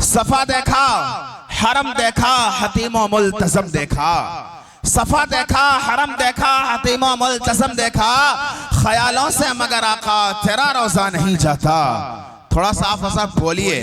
सफा देखा, हरम देखा, हतीमो मुल्तज़म देखा। सफा देखा, हरम देखा, हतीमो मुल्तज़म देखा। ख्यालों से मगर आका तेरा रोजा नहीं जाता। थोड़ा साफ साफ बोलिए।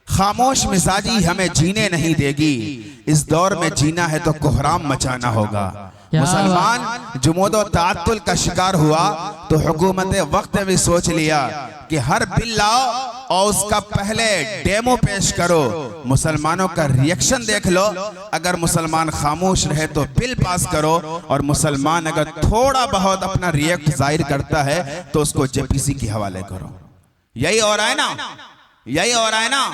खामोश मिजाजी हमें जीने नहीं देगी। इस दौर में जीना है तो कोहराम मचाना होगा। मुसलमान जुमूद और ताअत्तुल का शिकार हुआ तो हुकूमत वक्त ने भी सोच लिया कि हर बिल लाओ और उसका पहले डेमो पेश करो, मुसलमानों का रिएक्शन देख लो। अगर मुसलमान खामोश रहे तो बिल पास करो, और मुसलमान अगर थोड़ा बहुत अपना रिएक्ट जाहिर करता है तो उसको जेपीसी के हवाले करो। यही हो रहा है ना, यही हो रहा है ना।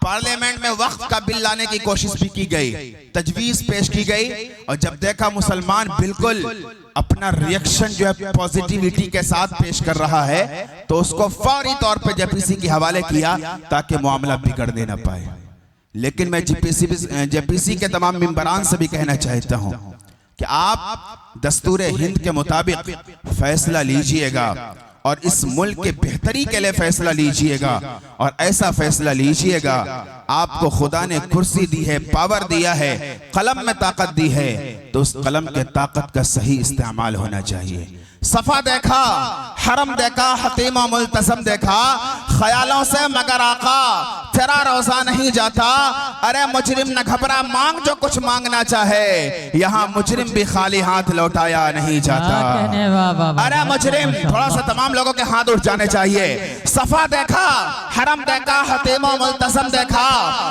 पार्लियामेंट में वक्त का बिल लाने की कोशिश भी की गई, तजवीज पेश की गई, और जब देखा मुसलमान बिल्कुल अपना रिएक्शन जो है पॉजिटिविटी के साथ पेश कर रहा है तो उसको फौरी तौर पे जेपीसी के हवाले किया ताकि मामला बिगड़ने न पाए। लेकिन मैं जेपीसी के तमाम मेंबरान से भी कहना चाहता हूं कि आप दस्तूर हिंद के मुताबिक फैसला लीजिएगा और इस मुल्क के बेहतरी के लिए फैसला लीजिएगा, और ऐसा फैसला लीजिएगा। आपको खुदा ने कुर्सी दी है, पावर दिया है, कलम में ताकत दी है, तो उस कलम के ताकत का सही इस्तेमाल होना चाहिए। सफा देखा, हरम देखा, हतीमा मुल्तज़म देखा। ख्यालों से मगर आका तेरा रोजा नहीं जाता। अरे मुजरिम न घबरा, मांग जो कुछ मांगना चाहे, यहाँ मुजरिम भी खाली हाथ लौटाया नहीं जाता। अरे मुजरिम, थोड़ा सा तमाम लोगों के हाथ उठ जाने चाहिए। सफा देखा, हरम देखा, हतीमा मुल्तज़म देखा।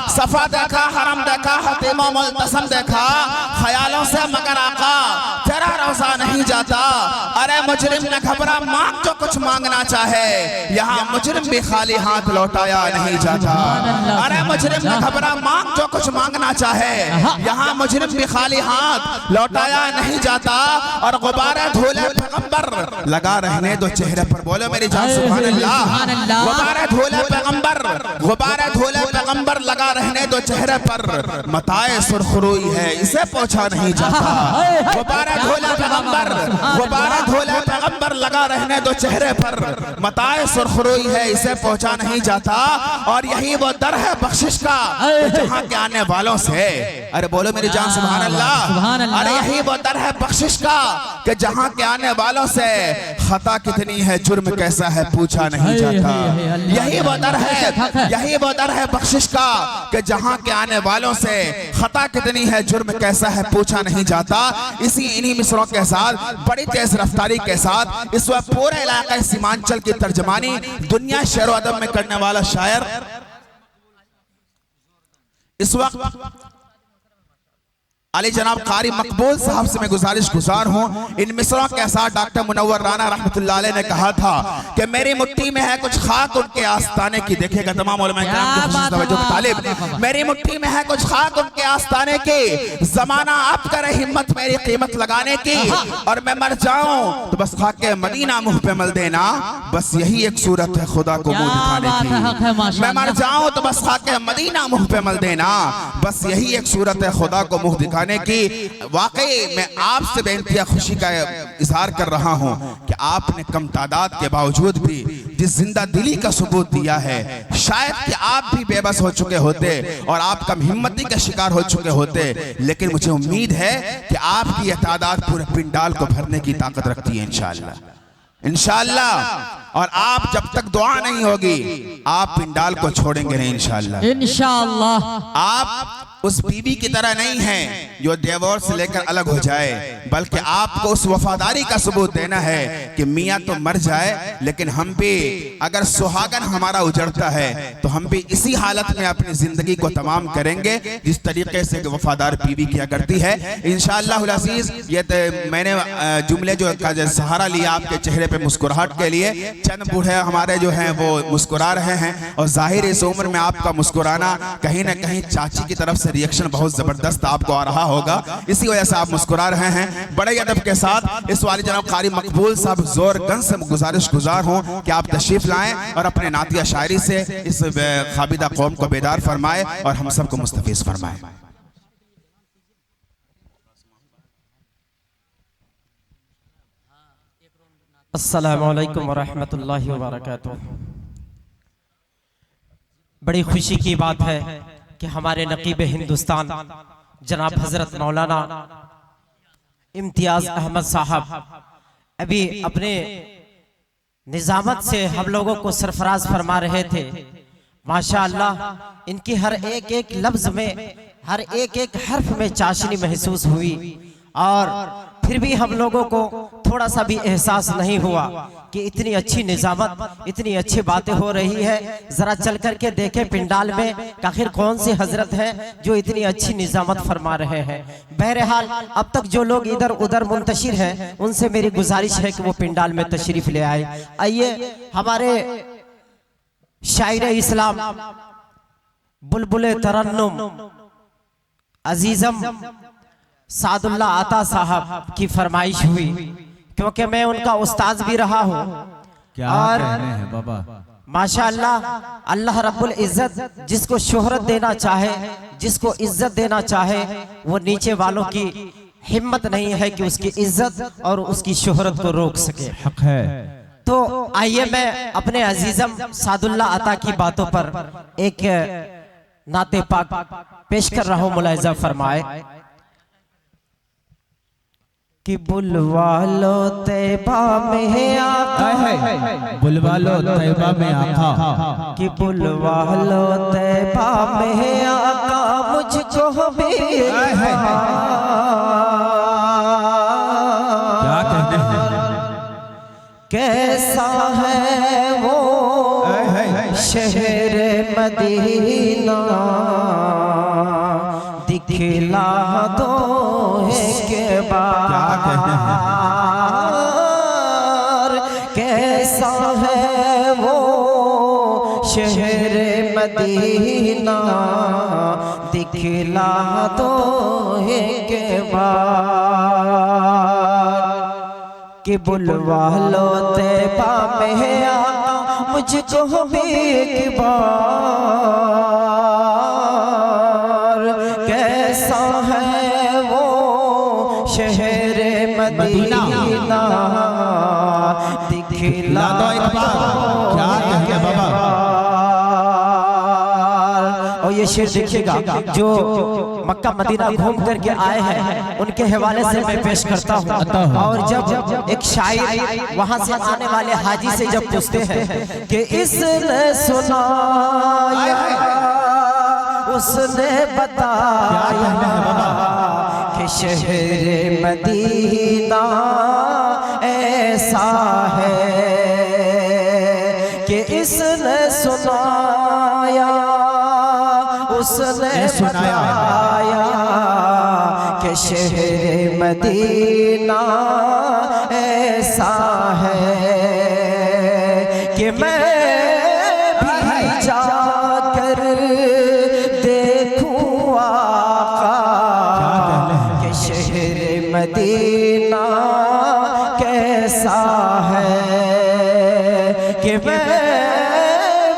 सफा देखा, हरम देखा, हतीमा मुल्तज़म देखा। ख्यालों से मगर आका तेरा रोजा नहीं जाता। अरे मुजरिम न घबरा, मांग जो कुछ मांगना चाहे, यहाँ मुजरिम भी खाली हाथ लौटाया नहीं जाता। अरे मुजरिम न घबरा, मांग जो कुछ मांगना चाहे, यहाँ मुजरिम भी खाली हाथ लौटाया नहीं जाता। और गुब्बारे धूले पैगंबर लगा रहने दो चेहरे पर। बोलो मेरी जान सुभान अल्लाह। गुब्बारे धूले पैगंबर, गुब्बारे धूले पैगंबर लगा रहने दो चेहरे पर। मताए सुरखरुई है, इसे पोछा नहीं जाता। गुब्बारे धूले पैगंबर, गुब्बारे धूले पैगंबर लगा रहने दो चेहरे पर। मताए सुरखरुई है, इसे पहुंचा नहीं जाता। और यही वो दर है बख्शिश का जहां के आने वालों से। अरे बोलो मेरी जान सुभान अल्लाह। अरे यही वो दर है बख्शिश का कि जहां के आने वालों से खता कितनी है, जुर्म कैसा है, पूछा नहीं जाता। यही वो दर है, यही वो दर है बख्शिश का कि जहां के आने वालों से खता कितनी है, जुर्म कैसा है, पूछा नहीं जाता। इन्हीं मिसरों के साथ बड़ी तेज रफ्तारी के साथ इस वक्त पूरे इलाके सीमांचल की तर्जमानी दुनिया शेर अदब में करने वाला शायर इस वक्त अली जनाब कारी मकबूल साहब से मैं गुजारिश गुजार हूँ। इन मिसरों के साथ डॉक्टर मुनव्वर राना रहमतुल्लाह अलैह ने कहा था कि मेरी मुट्ठी में है कुछ खाक उनके आस्ताने की। देखिएगा तमाम उलमा किराम की तवज्जो की तालिब। मेरी मुट्ठी में है कुछ खाक उनके आस्ताने की, जमाना आप करे हिम्मत मेरी कीमत लगाने की। और मैं मर जाऊं तो बस खाके मदीना मुंह पे मल देना, बस यही एक सूरत है खुदा को मुंह दिखाने की। मैं मर जाऊं तो बस खाके मदीना मुंह पे मल देना, बस यही एक सूरत है खुदा को मुंह दिखाने की। वाकई मैं आपसे बेइंतहा खुशी का इजहार कर रहा हूं कि आपने कम तादाद के बावजूद भी जिस जिंदा दिली का सबूत दिया है, शायद कि आप भी बेबस हो चुके होते और आप कम हिम्मती का शिकार हो चुके होते, लेकिन मुझे उम्मीद है कि आपकी यह तादाद पूरे पिंडाल को भरने की ताकत रखती है इंशाअल्लाह, इंशाअल्लाह। और आप जब तक दुआ नहीं होगी आप पिंडाल को छोड़ेंगे नहीं इंशाअल्लाह, इंशाअल्लाह। आप उस बीवी की तरह नहीं है जो डिवोर्स से लेकर अलग हो जाए, बल्कि आपको उस वफादारी का सबूत देना है कि मियाँ तो मर जाए लेकिन हम भी, अगर सुहागन हमारा उजड़ता है तो हम भी इसी हालत में अपनी जिंदगी को तमाम करेंगे जिस तरीके से वफादार बीवी किया करती है इंशाअल्लाह अज़ीज। ये मैंने जुमले जो सहारा लिया आपके चेहरे पे मुस्कुराहट के लिए। चंद बूढ़े हमारे जो हैं वो मुस्कुरा रहे हैं और जाहिर इस उम्र में आपका मुस्कुराना कहीं ना कहीं चाची की तरफ से रिएक्शन बहुत जबरदस्त आपको आ रहा होगा, इसी वजह से आप मुस्कुरा रहे हैं। बड़े अदब के साथ इस वाली जनाब कारी मकबूल साहब जोरगंज से गुजारिश गुजार हूं कि आप तशरीफ लाएं और अपने नातिया शायरी से इस खाबिदा कौम को बेदार फरमाए और हम सबको मुस्तफीज फरमाए। अस्सलामु अलैकुम वरहमतुल्लाहि वबरकातुह। बड़ी खुशी की बात है कि हमारे नकीब हिंदुस्तान जनाब हजरत मौलाना इम्तियाज अहमद साहब अभी अपने निजामत से हम लोगों को सरफराज फरमा रहे थे। माशाअल्लाह, इनकी हर एक एक लफ्ज में, हर एक एक हर्फ में चाशनी महसूस हुई और फिर भी हम लोगों को थोड़ा सा भी एहसास नहीं हुआ कि इतनी अच्छी निजामत, इतनी अच्छी बातें हो रही है। जरा चल करके देखें पिंडाल में आखिर कौन सी हजरत है जो इतनी अच्छी निजामत फरमा रहे हैं। बहरहाल अब तक जो लोग इधर उधर मुंतशिर हैं उनसे मेरी गुजारिश है कि वो पिंडाल में तशरीफ ले आए। आइए हमारे शायर इस्लाम बुलबुले तरन्नुम अजीजम सादुल्ला आता साहब की फरमाइश हुई, क्योंकि मैं उनका उस्ताद भी रहा हूँ। क्या और कह रहे हैं बाबा? माशाअल्लाह, अल्लाह रब्बुल इज्जत जिसको शोहरत देना चाहे, जिसको इज्जत देना चाहे, वो नीचे वालों की हिम्मत नहीं है कि उसकी इज्जत और उसकी शोहरत को रोक सके। हक है। तो आइए मैं अपने अजीजम सादुल्ला अता की बातों पर एक नाते पाक पेश कर रहा हूँ। मुलाहिजा फरमाए कि बुलवा लो तैबा में आका, बुलवा लो तैबा में आका, कि बुलवा लो तैबा में आका, मुझको भी क्या कहते हैं? कैसा है वो शहर मदीना, दिखला दो के बार। कैसा है वो शहर मदीना, दिखला दो के बार। कि बुलवा लो तैबा में आका, मुझको भी एक बार। कैसा है वो शहर मदीना, दिखला दो एक बार। क्या कहते हैं बाबा? और ये शेर देखिएगा, जो मक्का मदीना घूम करके आए हैं उनके हवाले से मैं पेश करता हूँ। और जब एक शायर वहां से आने वाले हाजी से जब पूछते हैं कि इसने सुनाया, उसने बताया कि शहर मदीना ऐसा है, कि इसने सुनाया, उसने बताया कि शहर मदीना ऐसा है, कि मैं भी जाकर देखूं आका, कि शहर मदीना कैसा है, कि मैं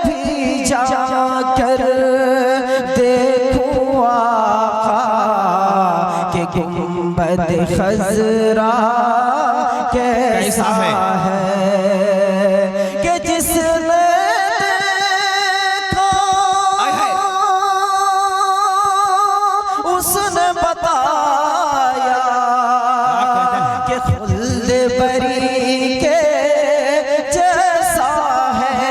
भी जाकर देखूं आका, कि गुंबद खजरा कैसा है, कि जिसने देखा उसने बताया कि खुल्द बरी के जैसा है,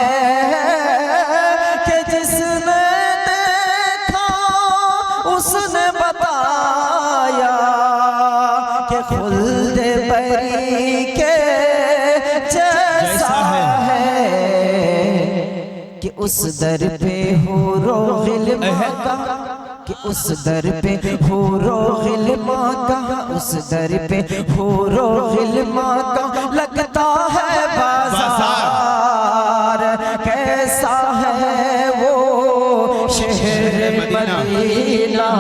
कि जिसने देखा उसने बताया कि खुल्द बरी के जैसा है, कि उस दर पे हूरो गिल्मा का, कि उस दर पे हूरो गिल्मा का, उस दर पे हूरो गिल्मा का लगता है बाजार। कैसा है वो शहर मदीना,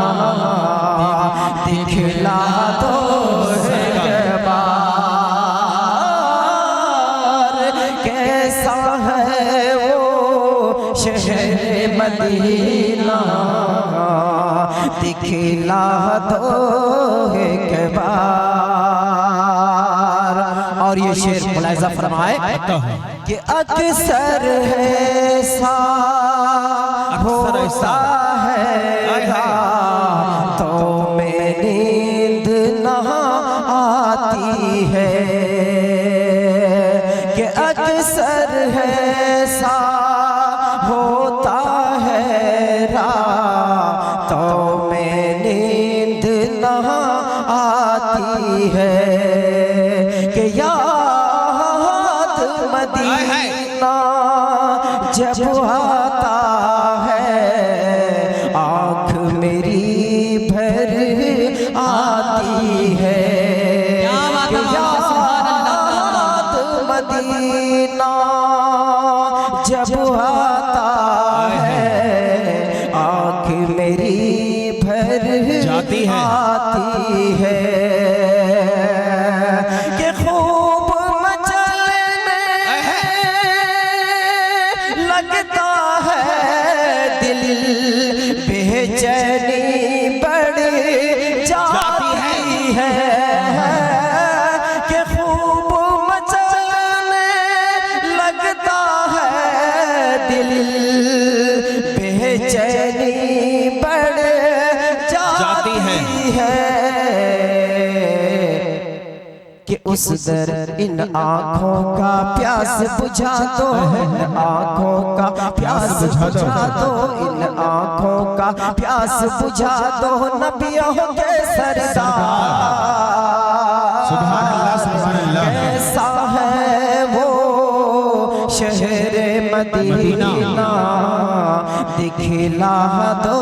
दिखला दो एक बार। कैसा है वो शहर मदीना, दिखला दो एक बार। और ये शेर मुलाहिजा फरमाए कि अक्सर है सा होता है, ऐसा होता है रातों में नींद न आती है कि याद मदीना जब आता है आँख मेरी भर आती है कि याद मदीना जब आता है आँख मेरी भर जाती है। आती है कि खूब मचलने लगता है दिल बेचैनी बढ़ जाती है कि खूब मचलने लगता है दिल बेचैनी बढ़ जाती है कि उस दर इन आँखों का प्यास बुझा दो, इन आँखों का प्यास बुझा दो, इन आँखों का प्यास बुझा दो नबियों के सरदार। सुभान अल्लाह, सुभान अल्लाह। कैसा है वो शहर मदीना दिखला दो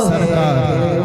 सरकार।